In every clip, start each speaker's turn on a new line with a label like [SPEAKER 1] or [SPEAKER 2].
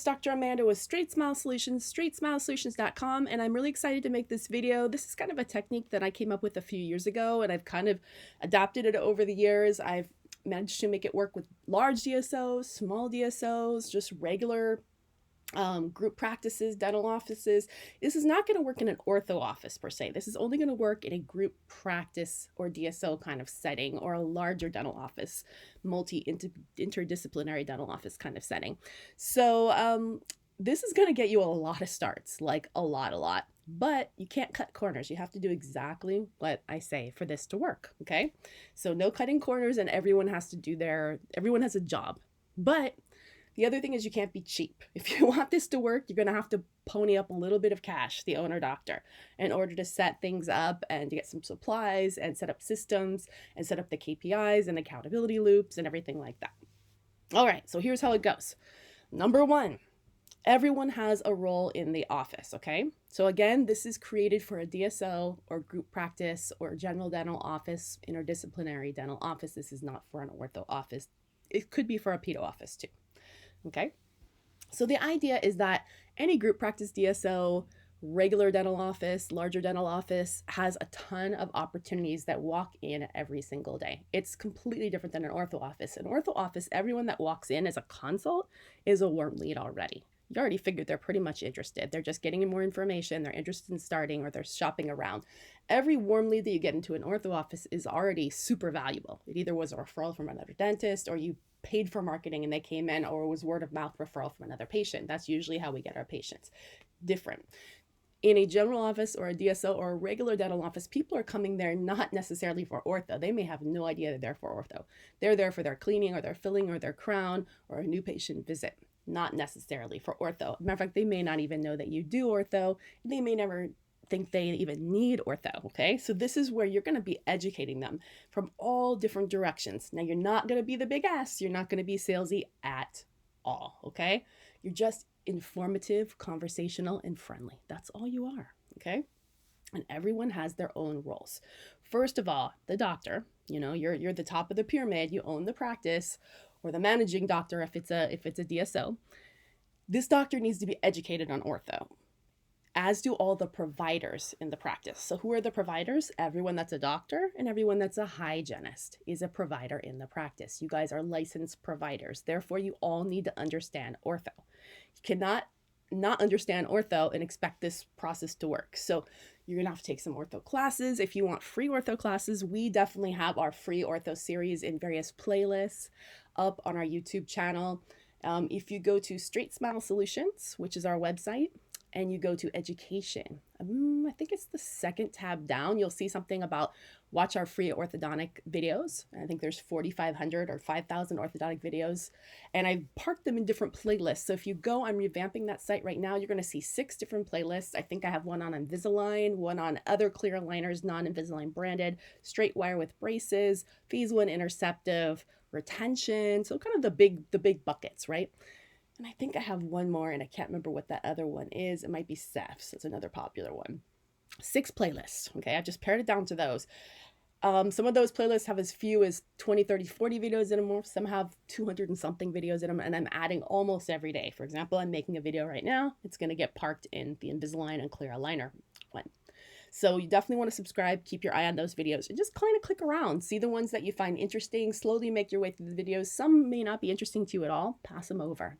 [SPEAKER 1] It's Dr. Amanda with Straightsmile Solutions, straightsmilesolutions.com, and I'm really excited to make this video. This is kind of a technique that I came up with a few years ago, and I've kind of adapted it over the years. I've managed to make it work with large DSOs, small DSOs, just regular group practices, dental offices. This is not going to work in an ortho office per se. This is only going to work in a group practice or DSO kind of setting, or a larger dental office, interdisciplinary dental office kind of setting. So this is going to get you a lot of starts, like a lot, but you can't cut corners. You have to do exactly what I say for this to work. Okay. So no cutting corners, and everyone has a job, but the other thing is you can't be cheap. If you want this to work, you're going to have to pony up a little bit of cash, the owner doctor, in order to set things up and to get some supplies and set up systems and set up the KPIs and accountability loops and everything like that. All right, so here's how it goes. Number one, everyone has a role in the office, okay? So again, this is created for a DSO or group practice or general dental office, interdisciplinary dental office. This is not for an ortho office. It could be for a pedo office too. Okay, so the idea is that any group practice DSO, regular dental office, larger dental office has a ton of opportunities that walk in every single day. It's completely different than an ortho office. An ortho office, everyone that walks in as a consult is a warm lead already. You already figured they're pretty much interested. They're just getting more information. They're interested in starting, or they're shopping around. Every warm lead that you get into an ortho office is already super valuable. It either was a referral from another dentist, or you paid for marketing and they came in, or it was word of mouth referral from another patient. That's usually how we get our patients. Different. In a general office or a DSO or a regular dental office, people are coming there not necessarily for ortho. They may have no idea that they're for ortho. They're there for their cleaning or their filling or their crown or a new patient visit, not necessarily for ortho. Matter of fact, they may not even know that you do ortho. They may never think they even need ortho. Okay, so this is where you're going to be educating them from all different directions. Now, you're not going to be the big S. You're not going to be salesy at all. Okay, you're just informative, conversational, and friendly. That's all you are. Okay, and everyone has their own roles. First of all, the doctor. You're the top of the pyramid. You own the practice, or the managing doctor if it's a DSO. This doctor needs to be educated on ortho, as do all the providers in the practice. So who are the providers? Everyone that's a doctor and everyone that's a hygienist is a provider in the practice. You guys are licensed providers. Therefore, you all need to understand ortho. You cannot not understand ortho and expect this process to work. So you're going to have to take some ortho classes. If you want free ortho classes, we definitely have our free ortho series in various playlists up on our YouTube channel. If you go to Straightsmile Solutions, which is our website, and you go to education, I think it's the second tab down, you'll see something about watch our free orthodontic videos. I think there's 4,500 or 5,000 orthodontic videos, and I've parked them in different playlists. So if you go, I'm revamping that site right now. You're going to see 6 different playlists. I think I have one on Invisalign, one on other clear aligners, non-Invisalign branded, straight wire with braces, phase 1 interceptive, retention. So kind of the big buckets, right? And I think I have one more, and I can't remember what that other one is. It might be Cephs. It's another popular one. 6 playlists. Okay, I've just pared it down to those. Some of those playlists have as few as 20, 30, 40 videos in them. Some have 200 and something videos in them, and I'm adding almost every day. For example, I'm making a video right now. It's going to get parked in the Invisalign and clear aligner one. So you definitely want to subscribe, keep your eye on those videos, and just kind of click around, see the ones that you find interesting, slowly make your way through the videos. Some may not be interesting to you at all, pass them over,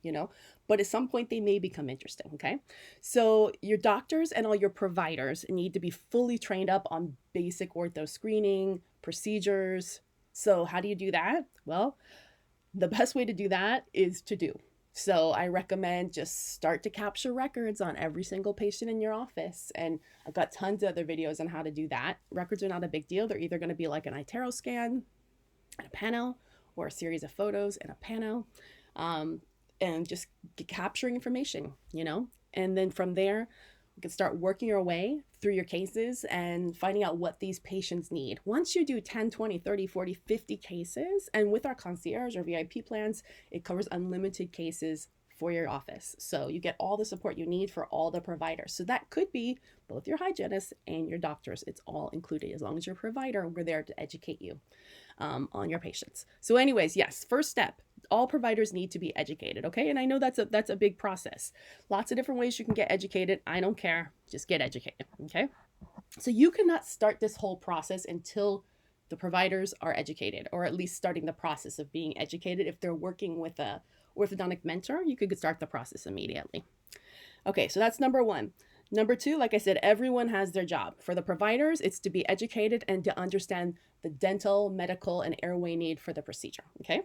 [SPEAKER 1] but at some point they may become interesting, okay? So your doctors and all your providers need to be fully trained up on basic ortho screening, procedures. So how do you do that? Well, the best way to do that is to do. So I recommend just start to capture records on every single patient in your office. And I've got tons of other videos on how to do that. Records are not a big deal. They're either going to be like an iTero scan and a pano, or a series of photos and a pano, and just capturing information, and then from there, you can start working your way through your cases and finding out what these patients need. Once you do 10, 20, 30, 40, 50 cases, and with our concierge or VIP plans, it covers unlimited cases for your office. So you get all the support you need for all the providers. So that could be both your hygienists and your doctors. It's all included. As long as you're a provider, we're there to educate you on your patients. So anyways, yes, first step, all providers need to be educated, okay? And I know that's a big process. Lots of different ways you can get educated. I don't care. Just get educated, okay? So you cannot start this whole process until the providers are educated, or at least starting the process of being educated. If they're working with a orthodontic mentor, you could start the process immediately. Okay, so that's number one. Number two, like I said, everyone has their job. For the providers, it's to be educated and to understand the dental, medical, and airway need for the procedure, okay?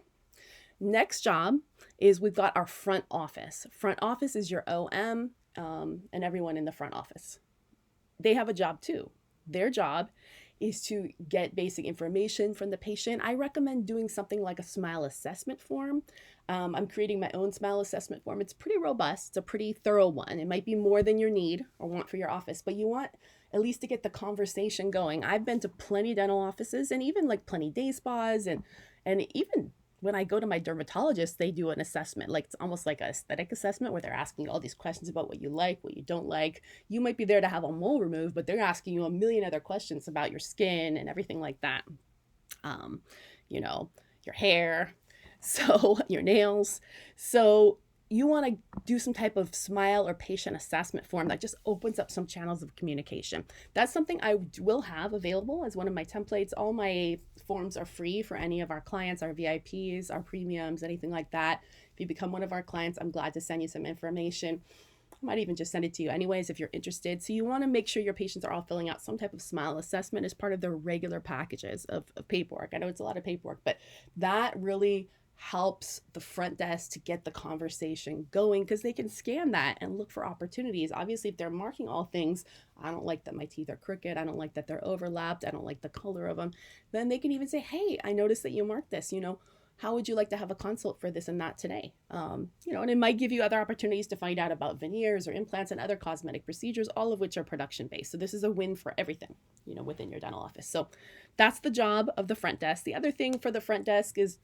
[SPEAKER 1] Next job is we've got our front office. Front office is your OM and everyone in the front office. They have a job too. Their job is to get basic information from the patient. I recommend doing something like a smile assessment form. I'm creating my own smile assessment form. It's pretty robust. It's a pretty thorough one. It might be more than you need or want for your office, but you want at least to get the conversation going. I've been to plenty dental offices and even like plenty day spas, and even when I go to my dermatologist, they do an assessment. Like it's almost like an aesthetic assessment where they're asking you all these questions about what you like, what you don't like. You might be there to have a mole removed, but they're asking you a million other questions about your skin and everything like that. You know, your hair, so your nails. So you want to do some type of smile or patient assessment form that just opens up some channels of communication. That's something I will have available as one of my templates. All my forms are free for any of our clients, our VIPs, our premiums, anything like that. If you become one of our clients, I'm glad to send you some information. I might even just send it to you anyways if you're interested. So you want to make sure your patients are all filling out some type of smile assessment as part of their regular packages of paperwork. I know it's a lot of paperwork, but that really helps the front desk to get the conversation going, because they can scan that and look for opportunities. Obviously, if they're marking all things, I don't like that my teeth are crooked, I don't like that they're overlapped, I don't like the color of them, then they can even say, hey, I noticed that you marked this, how would you like to have a consult for this and that today? And it might give you other opportunities to find out about veneers or implants and other cosmetic procedures, all of which are production based. So this is a win for everything, within your dental office. So that's the job of the front desk. The other thing for the front desk is,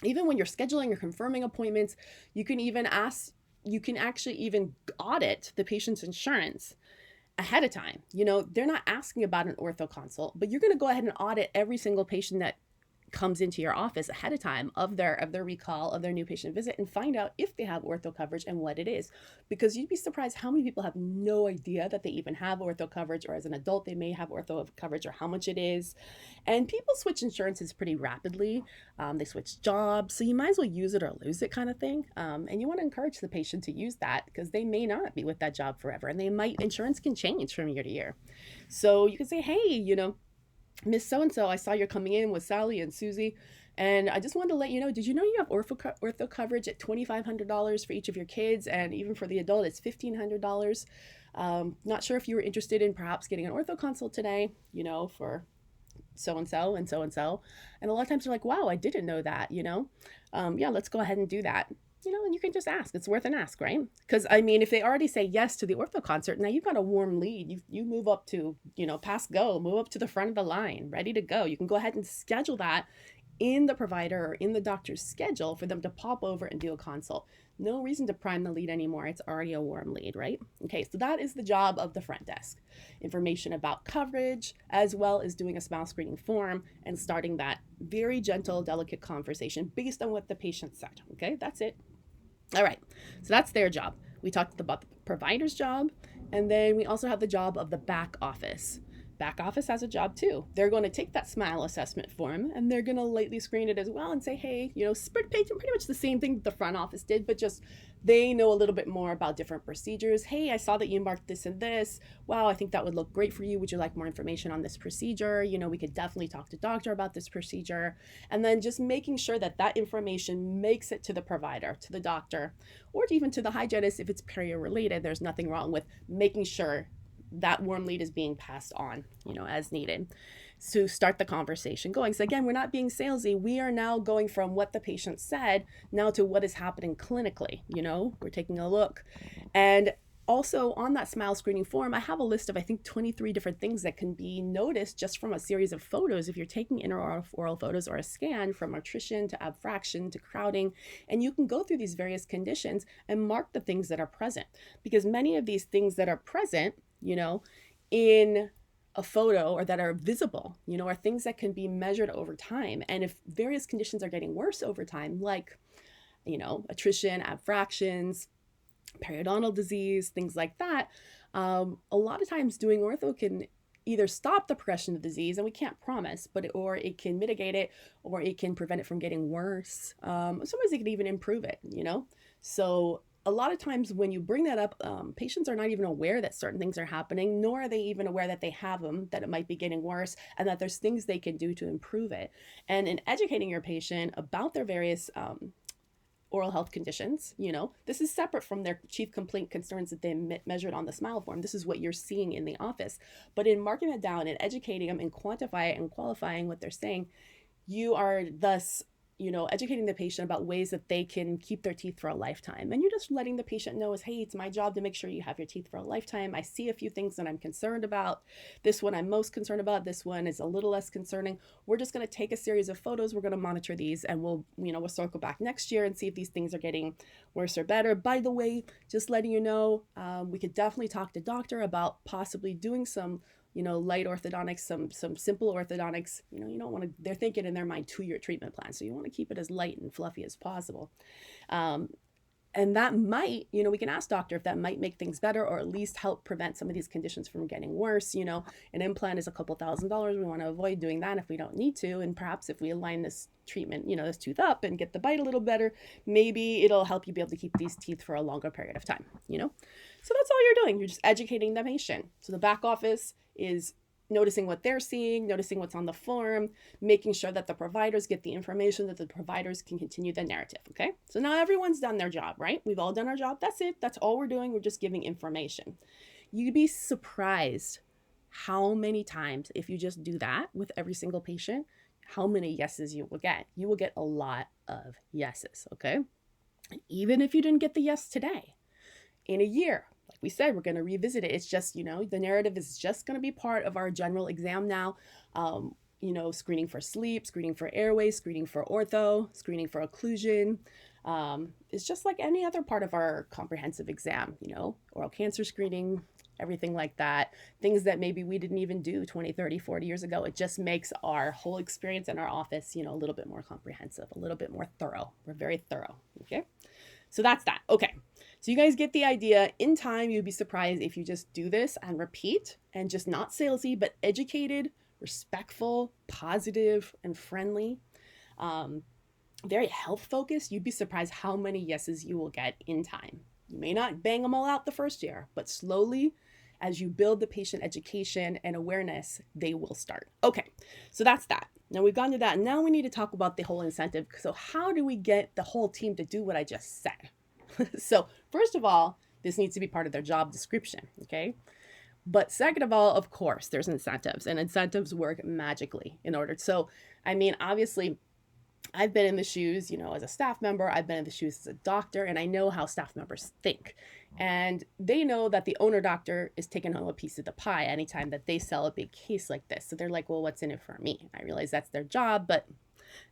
[SPEAKER 1] even when you're scheduling or confirming appointments, you can actually even audit the patient's insurance ahead of time. They're not asking about an ortho consult, but you're going to go ahead and audit every single patient that comes into your office ahead of time of their recall of their new patient visit, and find out if they have ortho coverage and what it is, because you'd be surprised how many people have no idea that they even have ortho coverage, or as an adult they may have ortho coverage, or how much it is. And people switch insurances pretty rapidly. They switch jobs, so you might as well use it or lose it kind of thing. And you want to encourage the patient to use that, because they may not be with that job forever, and insurance can change from year to year. So you can say, hey, Miss So-and-so, I saw you're coming in with Sally and Susie, and I just wanted to let you know, did you know you have ortho coverage at $2,500 for each of your kids, and even for the adult, it's $1,500. Not sure if you were interested in perhaps getting an ortho consult today, for so-and-so and so-and-so. And a lot of times they're like, wow, I didn't know that, yeah, let's go ahead and do that. And you can just ask. It's worth an ask, right? Because, if they already say yes to the ortho consult, now you've got a warm lead. You move up to, past go, move up to the front of the line, ready to go. You can go ahead and schedule that in the provider or in the doctor's schedule for them to pop over and do a consult. No reason to prime the lead anymore. It's already a warm lead, right? Okay, so that is the job of the front desk. Information about coverage, as well as doing a smile screening form and starting that very gentle, delicate conversation based on what the patient said. Okay, that's it. All right, so that's their job. We talked about the provider's job, and then we also have the job of the back office. Back office has a job too. They're going to take that smile assessment form and they're going to lightly screen it as well and say, hey, pretty much the same thing that the front office did, but just they know a little bit more about different procedures. Hey, I saw that you marked this and this. Wow, I think that would look great for you. Would you like more information on this procedure? We could definitely talk to doctor about this procedure. And then just making sure that that information makes it to the provider, to the doctor, or even to the hygienist. If it's perio related, there's nothing wrong with making sure that warm lead is being passed on, as needed, to start the conversation going. So again, we're not being salesy. We are now going from what the patient said now to what is happening clinically. We're taking a look. And also on that smile screening form, I have a list of, I think, 23 different things that can be noticed just from a series of photos. If you're taking intraoral photos or a scan, from attrition to abfraction to crowding, and you can go through these various conditions and mark the things that are present, because many of these things that are present, in a photo or that are visible, are things that can be measured over time. And if various conditions are getting worse over time, like attrition, abfractions, periodontal disease, things like that. A lot of times doing ortho can either stop the progression of the disease, and we can't promise, or it can mitigate it, or it can prevent it from getting worse. Sometimes it can even improve it, So a lot of times when you bring that up, patients are not even aware that certain things are happening, nor are they even aware that they have them, that it might be getting worse, and that there's things they can do to improve it. And in educating your patient about their various oral health conditions, this is separate from their chief complaint concerns that they measured on the smile form. This is what you're seeing in the office. But in marking it down and educating them and quantifying and qualifying what they're saying, you are thus educating the patient about ways that they can keep their teeth for a lifetime. And you're just letting the patient know is, hey, it's my job to make sure you have your teeth for a lifetime. I see a few things that I'm concerned about. This one I'm most concerned about. This one is a little less concerning. We're just going to take a series of photos. We're going to monitor these, and we'll circle back next year and see if these things are getting worse or better. By the way, just letting you know, we could definitely talk to doctor about possibly doing some light orthodontics, some simple orthodontics. You don't want to, they're thinking in their mind 2-year treatment plan. So you want to keep it as light and fluffy as possible. And that might, we can ask doctor if that might make things better, or at least help prevent some of these conditions from getting worse. An implant is a couple $1,000s. We want to avoid doing that if we don't need to. And perhaps if we align this treatment, this tooth up and get the bite a little better, maybe it'll help you be able to keep these teeth for a longer period of time, So that's all you're doing. You're just educating the patient. So the back office is noticing what they're seeing, noticing what's on the form, making sure that the providers get the information, that the providers can continue the narrative, okay? So now everyone's done their job, right? We've all done our job. That's it. That's all we're doing. We're just giving information. You'd be surprised how many times, if you just do that with every single patient, how many yeses you will get. You will get a lot of yeses, okay? And even if you didn't get the yes today, in a year, like we said, we're going to revisit it. It's just, the narrative is just going to be part of our general exam now. Screening for sleep, screening for airway, screening for ortho, screening for occlusion. It's just like any other part of our comprehensive exam, oral cancer screening, everything like that. Things that maybe we didn't even do 20, 30, 40 years ago. It just makes our whole experience in our office, a little bit more comprehensive, a little bit more thorough. We're very thorough, okay? So that's that. Okay. So you guys get the idea. In time, you'd be surprised if you just do this and repeat, and just not salesy, but educated, respectful, positive, and friendly. Very health focused. You'd be surprised how many yeses you will get in time. You may not bang them all out the first year, but slowly, as you build the patient education and awareness, they will start. Okay, so that's that. Now we've gone to that. Now we need to talk about the whole incentive. So how do we get the whole team to do what I just said? So first of all, this needs to be part of their job description, okay? But second of all, of course, there's incentives, and incentives work magically in order. So, obviously, I've been in the shoes, as a staff member, I've been in the shoes as a doctor, and I know how staff members think. And they know that the owner doctor is taking home a piece of the pie anytime that they sell a big case like this. So they're like, well, what's in it for me? I realize that's their job, but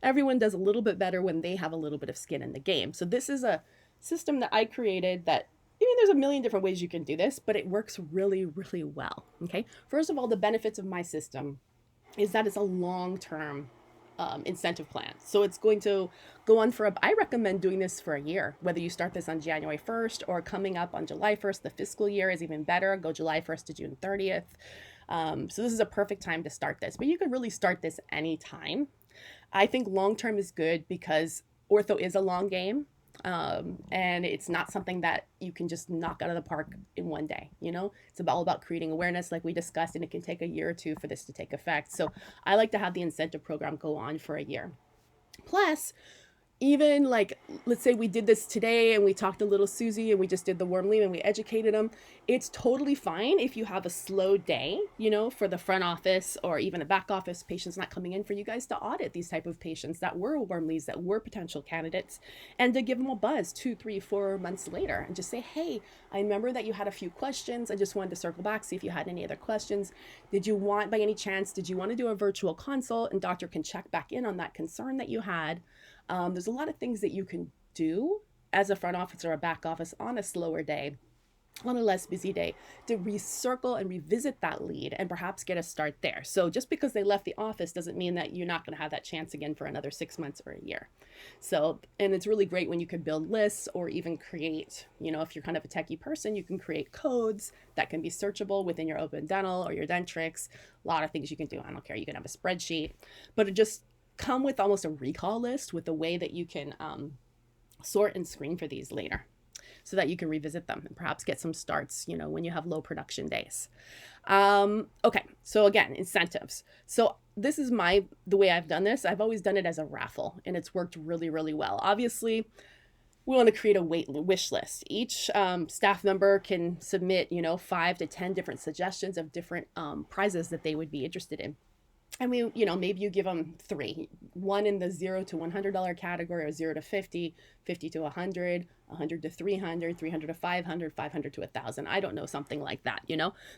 [SPEAKER 1] everyone does a little bit better when they have a little bit of skin in the game. So this is a system that I created that, there's a million different ways you can do this, but it works really, really well, okay? First of all, the benefits of my system is that it's a long-term incentive plan. So it's going to go on for, I recommend doing this for a year, whether you start this on January 1st or coming up on July 1st, the fiscal year is even better. Go July 1st to June 30th. So this is a perfect time to start this, but you could really start this anytime. I think long-term is good because ortho is a long game. And it's not something that you can just knock out of the park in one day. It's all about creating awareness like we discussed, and it can take a year or two for this to take effect. So I like to have the incentive program go on for a year. Plus, even like, let's say we did this today and we talked to little Susie and we just did the warm lead and we educated them. It's totally fine if you have a slow day, for the front office or even the back office, patients not coming in, for you guys to audit these type of patients that were warm leads, that were potential candidates, and to give them a buzz 2, 3, 4 months later and just say, hey, I remember that you had a few questions. I just wanted to circle back, see if you had any other questions. Did you want to do a virtual consult, and doctor can check back in on that concern that you had? There's a lot of things that you can do as a front office or a back office on a slower day on a less busy day to recircle and revisit that lead and perhaps get a start there. So just because they left the office doesn't mean that you're not going to have that chance again for another 6 months or a year. So, and it's really great when you can build lists or even create, if you're kind of a techie person, you can create codes that can be searchable within your Open Dental or your Dentrix. A lot of things you can do. I don't care. You can have a spreadsheet, but it just come with almost a recall list with the way that you can sort and screen for these later, so that you can revisit them and perhaps get some starts, when you have low production days. Okay, so again, incentives. So this is the way I've done this. I've always done it as a raffle, and it's worked really, really well. Obviously, we want to create a wish list. Each staff member can submit, 5 to 10 different suggestions of different prizes that they would be interested in. And maybe you give them 3, one in the $0 to $100 category, or 0 to 50, 50 to 100, 100 to 300, 300 to 500, 500 to 1,000. I don't know, something like that,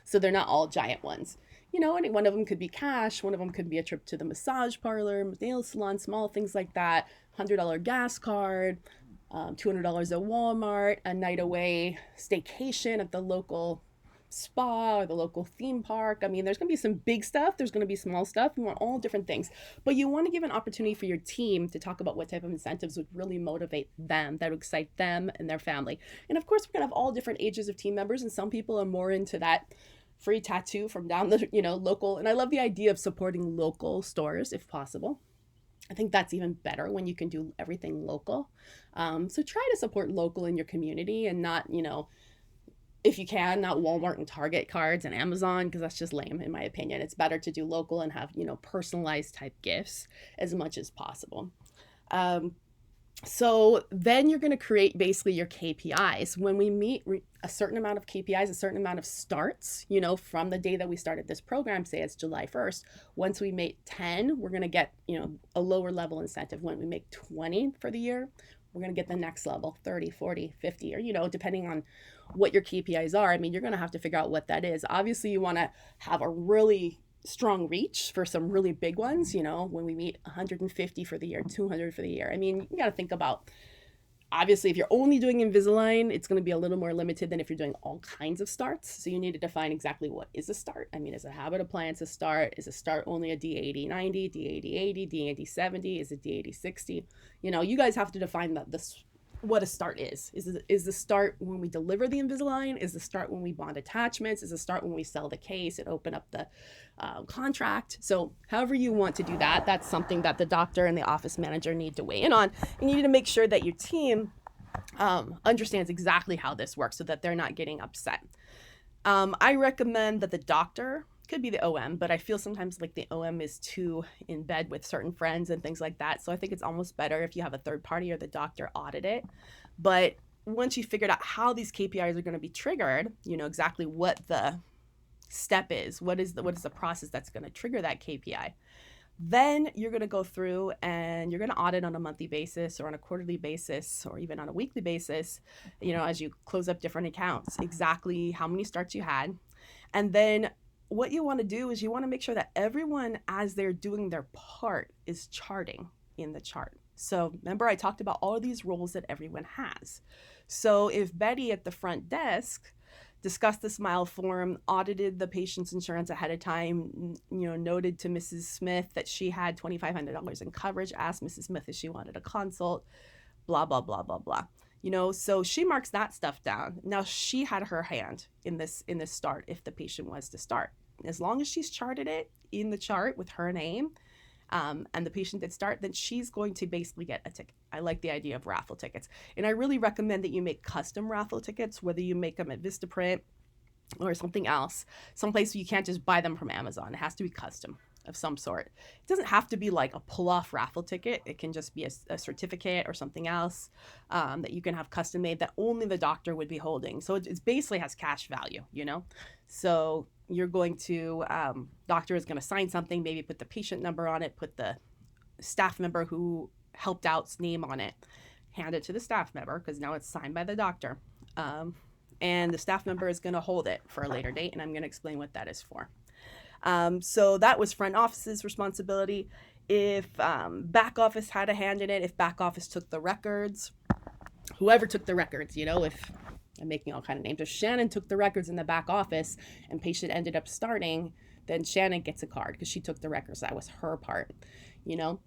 [SPEAKER 1] So they're not all giant ones. And one of them could be cash. One of them could be a trip to the massage parlor, nail salon, small things like that. $100 gas card, $200 at Walmart, a night away staycation at the local spa or the local theme park. I mean, there's going to be some big stuff. There's going to be small stuff. You want all different things. But you want to give an opportunity for your team to talk about what type of incentives would really motivate them, that would excite them and their family. And of course, we're going to have all different ages of team members. And some people are more into that free tattoo from down the, local. And I love the idea of supporting local stores if possible. I think that's even better when you can do everything local. So try to support local in your community and not, if you can, not Walmart and Target cards and Amazon, because that's just lame in my opinion. It's better to do local and have, personalized type gifts as much as possible. So then you're going to create basically your KPIs. When we meet a certain amount of KPIs, a certain amount of starts, from the day that we started this program, say it's July 1st, once we make 10, we're going to get, a lower level incentive. When we make 20 for the year, we're going to get the next level, 30, 40, 50, or, depending on what your KPIs are. I mean, you're going to have to figure out what that is. Obviously, you want to have a really strong reach for some really big ones, when we meet 150 for the year, 200 for the year. I mean, you got to think about, obviously, if you're only doing Invisalign, it's going to be a little more limited than if you're doing all kinds of starts. So you need to define exactly what is a start. I mean, is a habit appliance a start? Is a start only a D80-90, D80-80, D80-70? Is it D80-60? You guys have to define what a start is. Is the start when we deliver the Invisalign? Is the start when we bond attachments? Is the start when we sell the case and open up the contract? So however you want to do that, that's something that the doctor and the office manager need to weigh in on. And you need to make sure that your team understands exactly how this works so that they're not getting upset. I recommend that the doctor, could be the OM, but I feel sometimes like the OM is too in bed with certain friends and things like that. So I think it's almost better if you have a third party or the doctor audit it. But once you figured out how these KPIs are going to be triggered, exactly what the step is, what is the process that's going to trigger that KPI, then you're going to go through and you're going to audit on a monthly basis or on a quarterly basis or even on a weekly basis, as you close up different accounts, exactly how many starts you had. And then what you want to do is you want to make sure that everyone, as they're doing their part, is charting in the chart. So remember, I talked about all of these roles that everyone has. So if Betty at the front desk discussed the smile form, audited the patient's insurance ahead of time, noted to Mrs. Smith that she had $2,500 in coverage, asked Mrs. Smith if she wanted a consult, blah, blah, blah, blah, blah. So she marks that stuff down. Now she had her hand in this start if the patient was to start. As long as she's charted it in the chart with her name and the patient did start, then she's going to basically get a ticket. I like the idea of raffle tickets. And I really recommend that you make custom raffle tickets, whether you make them at Vistaprint or something else, someplace you can't just buy them from Amazon. It has to be custom of some sort. It doesn't have to be like a pull-off raffle ticket. It can just be a certificate or something else that you can have custom made that only the doctor would be holding. So it basically has cash value, So you're going to, doctor is going to sign something, maybe put the patient number on it, put the staff member who helped out's name on it, hand it to the staff member because now it's signed by the doctor. And the staff member is going to hold it for a later date, and I'm going to explain what that is for. So that was front office's responsibility. If back office had a hand in it, if back office took the records, whoever took the records, if I'm making all kind of names. If Shannon took the records in the back office and patient ended up starting, then Shannon gets a card because she took the records. That was her part, you know?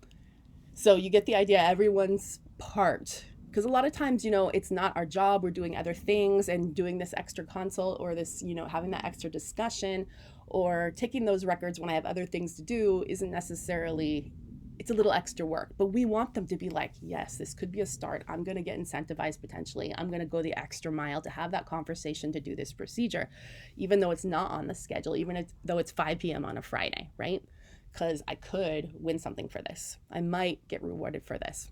[SPEAKER 1] So you get the idea, everyone's part. Because a lot of times, you know, it's not our job. We're doing other things, and doing this extra consult or this, you know, having that extra discussion or taking those records when I have other things to do isn't necessarily, it's a little extra work. But we want them to be like, yes, this could be a start. I'm going to get incentivized potentially. I'm going to go the extra mile to have that conversation to do this procedure, even though it's not on the schedule, even though it's 5 p.m. on a Friday, right? Because I could win something for this. I might get rewarded for this.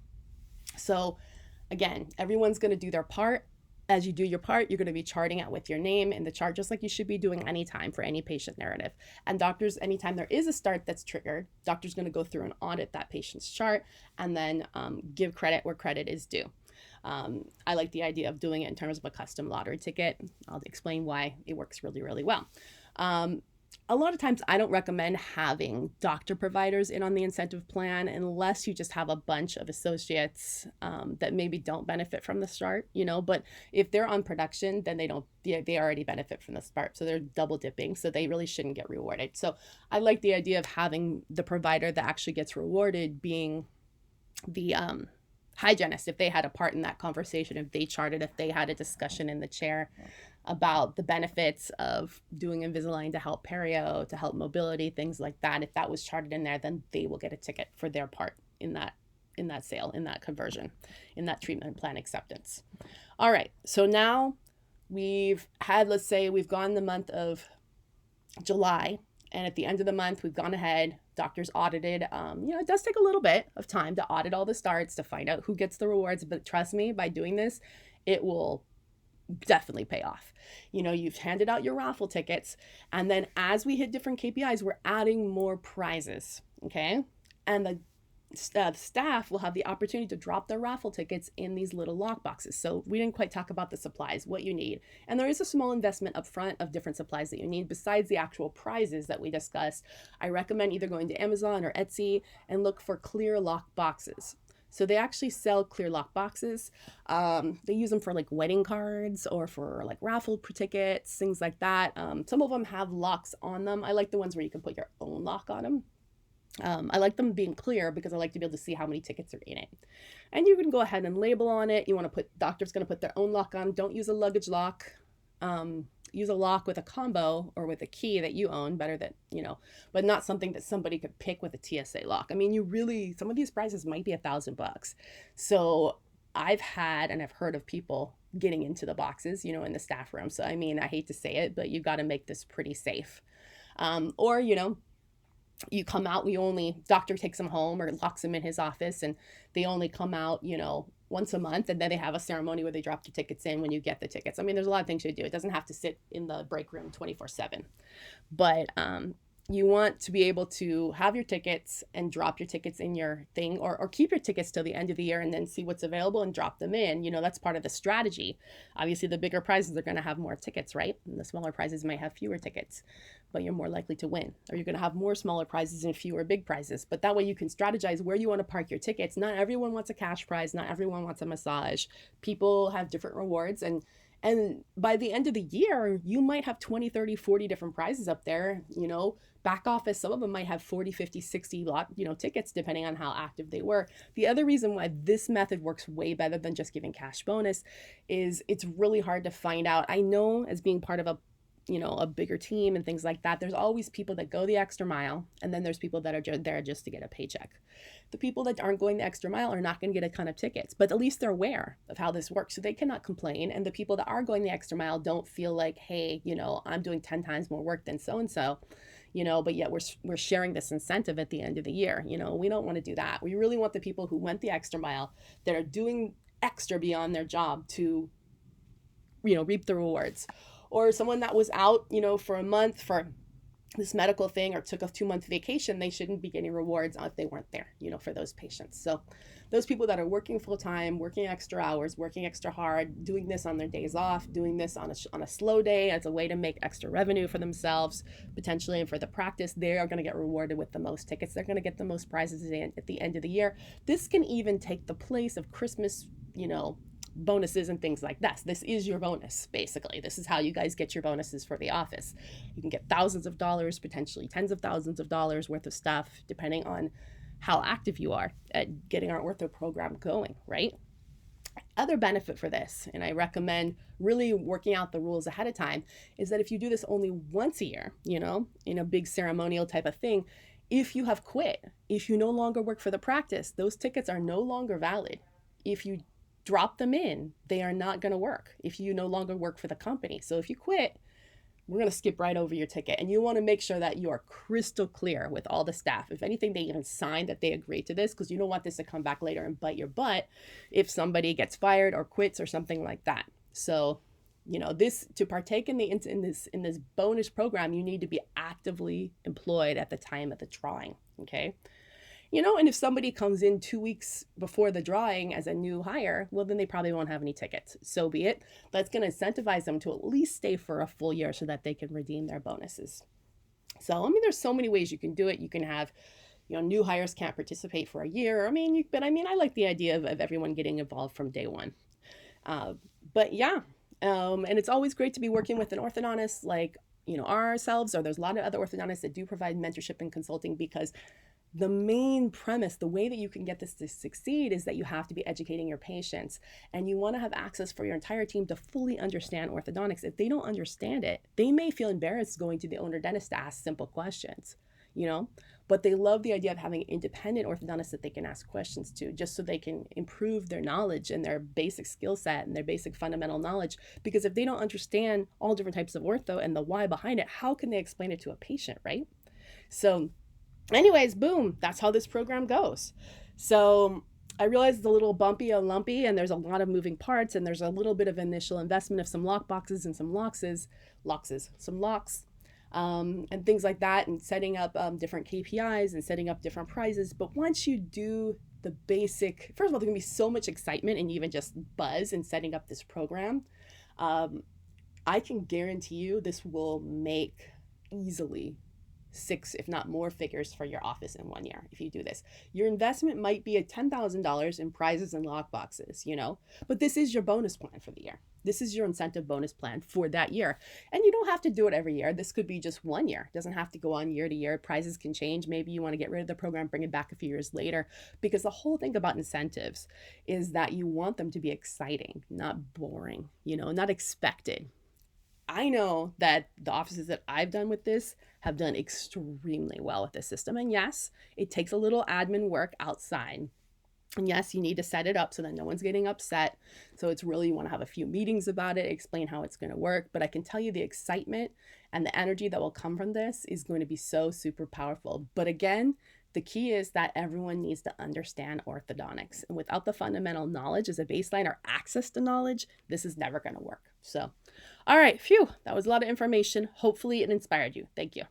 [SPEAKER 1] So again, everyone's going to do their part. As you do your part, you're going to be charting it with your name in the chart, just like you should be doing anytime for any patient narrative. And doctors, anytime there is a start that's triggered, doctor's going to go through and audit that patient's chart and then give credit where credit is due. I like the idea of doing it in terms of a custom lottery ticket. I'll explain why it works really, really well. A lot of times I don't recommend having doctor providers in on the incentive plan unless you just have a bunch of associates that maybe don't benefit from the start, you know, but if they're on production, then they already benefit from the start. So they're double dipping. So they really shouldn't get rewarded. So I like the idea of having the provider that actually gets rewarded being the hygienist, if they had a part in that conversation, if they charted, if they had a discussion in the chair about the benefits of doing Invisalign to help perio, to help mobility, things like that. If that was charted in there, then they will get a ticket for their part in that sale, in that conversion, in that treatment plan acceptance. All right, so now we've had, let's say we've gone the month of July, and at the end of the month, we've gone ahead, doctors audited. You know, it does take a little bit of time to audit all the starts, to find out who gets the rewards, but trust me, by doing this, it will definitely pay off. You know, you've handed out your raffle tickets, and then as we hit different KPIs, we're adding more prizes, okay? And the staff will have the opportunity to drop their raffle tickets in these little lock boxes. So we didn't quite talk about the supplies, what you need. And there is a small investment up front of different supplies that you need besides the actual prizes that we discussed. I recommend either going to Amazon or Etsy and look for clear lock boxes. So they actually sell clear lock boxes. They use them for like wedding cards or for like raffle tickets, things like that. Some of them have locks on them. I like the ones where you can put your own lock on them. I like them being clear because I like to be able to see how many tickets are in it. And you can go ahead and label on it. You want to put, doctor's going to put their own lock on. Don't use a luggage lock. Use a lock with a combo or with a key that you own, better than, you know, but not something that somebody could pick with a TSA lock. I mean, some of these prices might be $1,000. So I've had and I've heard of people getting into the boxes, you know, in the staff room. So, I mean, I hate to say it, but you got to make this pretty safe. Or, you know, you come out, doctor takes them home or locks them in his office, and they only come out, you know, once a month, and then they have a ceremony where they drop the tickets in when you get the tickets. I mean, there's a lot of things you do. It doesn't have to sit in the break room 24/7, but you want to be able to have your tickets and drop your tickets in your thing, or keep your tickets till the end of the year and then see what's available and drop them in. You know, that's part of the strategy. Obviously, the bigger prizes are going to have more tickets, right? And the smaller prizes might have fewer tickets, but you're more likely to win. Or you're going to have more smaller prizes and fewer big prizes. But that way you can strategize where you want to park your tickets. Not everyone wants a cash prize. Not everyone wants a massage. People have different rewards, and by the end of the year, you might have 20, 30, 40 different prizes up there. You know, back office, some of them might have 40, 50, 60 tickets, depending on how active they were. The other reason why this method works way better than just giving cash bonus is it's really hard to find out. I know, as being part of a bigger team and things like that, there's always people that go the extra mile, and then there's people that are there just to get a paycheck. The people that aren't going the extra mile are not going to get a ton of tickets, but at least they're aware of how this works, so they cannot complain. And the people that are going the extra mile don't feel like, hey, you know, I'm doing 10 times more work than so-and-so, you know, but yet we're sharing this incentive at the end of the year. You know, we don't want to do that. We really want the people who went the extra mile, that are doing extra beyond their job, to, you know, reap the rewards. Or someone that was out, you know, for a month for this medical thing, or took a 2-month vacation, they shouldn't be getting rewards if they weren't there, you know, for those patients. So those people that are working full time, working extra hours, working extra hard, doing this on their days off, doing this on a slow day as a way to make extra revenue for themselves, potentially, and for the practice, they are going to get rewarded with the most tickets. They're going to get the most prizes at the end of the year. This can even take the place of Christmas, you know, bonuses and things like this. This is your bonus, basically. This is how you guys get your bonuses for the office. You can get thousands of dollars, potentially tens of thousands of dollars worth of stuff, depending on how active you are at getting our ortho program going, right? Other benefit for this, and I recommend really working out the rules ahead of time, is that if you do this only once a year, in a big ceremonial type of thing, if you have quit, if you no longer work for the practice, those tickets are no longer valid. If you drop them in, they are not going to work if you no longer work for the company. So if you quit, we're going to skip right over your ticket. And you want to make sure that you are crystal clear with all the staff. If anything, they even sign that they agree to this, because you don't want this to come back later and bite your butt if somebody gets fired or quits or something like that. So, this, to partake in this bonus program, you need to be actively employed at the time of the drawing. Okay. And if somebody comes in 2 weeks before the drawing as a new hire, well, then they probably won't have any tickets. So be it. That's going to incentivize them to at least stay for a full year so that they can redeem their bonuses. So, there's so many ways you can do it. You can have, new hires can't participate for a year. I like the idea of everyone getting involved from day one. But yeah, and it's always great to be working with an orthodontist like, ourselves, or there's a lot of other orthodontists that do provide mentorship and consulting, because the main premise, the way that you can get this to succeed, is that you have to be educating your patients, and you want to have access for your entire team to fully understand orthodontics. If they don't understand it, they may feel embarrassed going to the owner dentist to ask simple questions, but they love the idea of having independent orthodontists that they can ask questions to, just so they can improve their knowledge and their basic skill set and their basic fundamental knowledge. Because if they don't understand all different types of ortho and the why behind it, how can they explain it to a patient, right? So anyways, boom, that's how this program goes. So I realize it's a little bumpy and lumpy, and there's a lot of moving parts, and there's a little bit of initial investment of some lock boxes and some locks, and things like that, and setting up different KPIs and setting up different prizes. But once you do the basic, first of all, there's gonna be so much excitement and even just buzz in setting up this program. I can guarantee you this will make easily 6, if not more, figures for your office in 1 year if you do this. Your investment might be at $10,000 in prizes and lock boxes, but this is your bonus plan for the year. This is your incentive bonus plan for that year. And you don't have to do it every year. This could be just 1 year. It doesn't have to go on year to year. Prizes can change. Maybe you want to get rid of the program, bring it back a few years later, because the whole thing about incentives is that you want them to be exciting, not boring, not expected. I know that the offices that I've done with this have done extremely well with this system. And yes, it takes a little admin work outside. And yes, you need to set it up so that no one's getting upset. So it's really, you want to have a few meetings about it, explain how it's going to work. But I can tell you the excitement and the energy that will come from this is going to be so super powerful. But again, the key is that everyone needs to understand orthodontics. And without the fundamental knowledge as a baseline or access to knowledge, this is never going to work. So, all right, phew, that was a lot of information. Hopefully it inspired you. Thank you.